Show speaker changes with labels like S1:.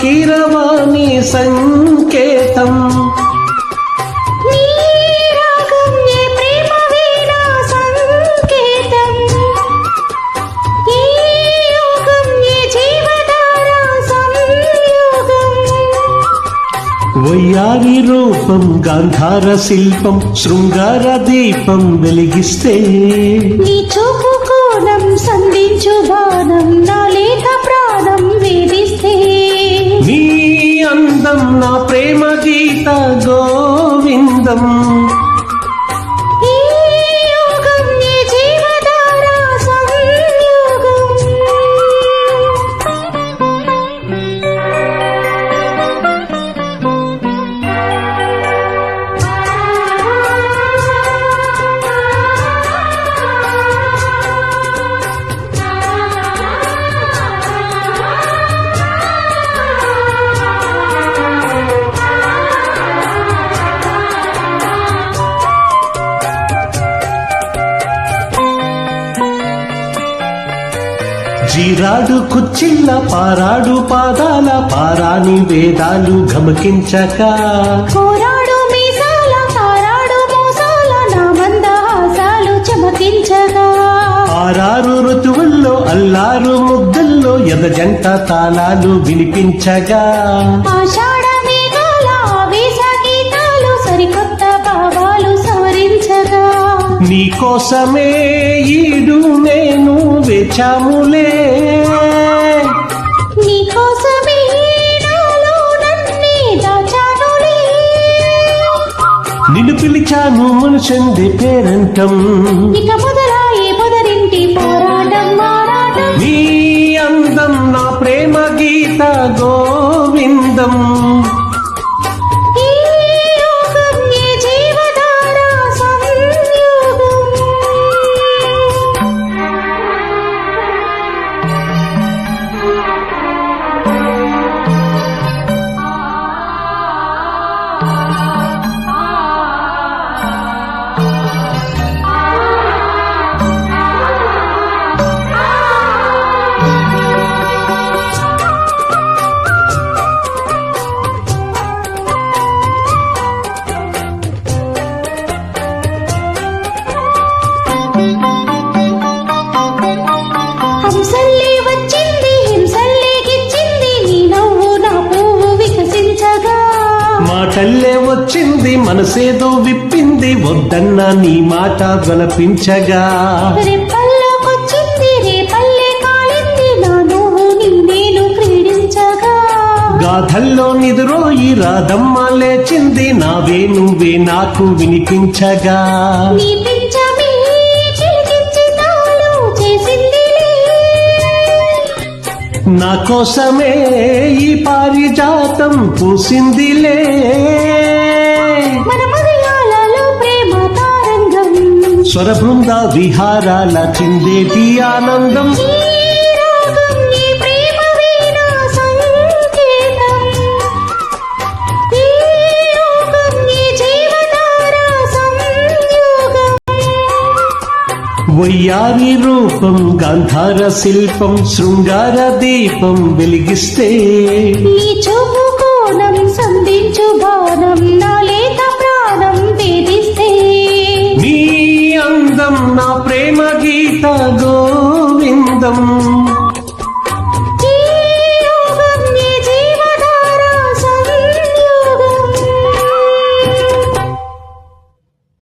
S1: కీరవాణి సంకేతం వయ్యారి రూపం గాంధార శిల్పం శృంగార దీపం వెలిగిస్తే
S2: నీ చూపు కోణం సంధించు బాణం నా లేత ప్రాణం వేధిస్తే
S1: నీ అందం నా ప్రేమ గీత గోవిందం జీరాడు కుచ్చిళ్ళ పారాడు పాదాల పారాని వేదాలు గమకించక
S2: కోరాడు మీసాల తారాడు మోసాల నా మందహాసాలు చమకించగా
S1: ఆరారు ఋతువుల్లో అల్లారు ముగ్గుల్లో ఎదజంట తాళాలు వినిపించగా
S2: ఆషాఢ మేఘాల ఆవేశ గీతాలు సరికొత్త భావాలు సవరించగా
S1: నీకోసమే ఈడు నేను వేచాములే
S2: నీకోసమే నాలో నన్నే దాచానులే
S1: నిన్ను పిలిచాను మనసంది పేరంటం
S2: ఇక మొదలాయి మొదరింటి పోరాటం మారాటం
S1: నీ అందం నా ప్రేమ గీత గోవిందం
S2: హంసల్లే వచ్చింది హింసల్లే గిచ్చింది నీ నవ్వు నా పువ్వు వికసించగా
S1: మాటల్లే వచ్చింది మనసేదో విప్పింది వద్దన్న నీ మాట విలపించగా
S2: రెప్పల్లోకొచ్చింది రేపల్లే కాలింది నా నువ్వు నీ నేను క్రీడించగా
S1: గాథల్లో నిదురోయి రాధమ్మ లేచింది నావే నువ్వే నాకు వినిపించగా
S2: నీ పింఛమే చిలికించి తాను చేసిందిలే
S1: నా కోసమే ఈ పారిజాతం పూసిందిలే
S2: మన హృదయాలలో ప్రేమ తారంగం
S1: స్వర బృంద విహారాల చిందేటి ఆనందం
S2: ఈ రాగం నీ ప్రేమ వీణా సంకేతం ఈ యోగం నీ జీవధార సంయోగం
S1: వయ్యారి రూపం గాంధార శిల్పం శృంగార దీపం వెలిగిస్తే
S2: నీ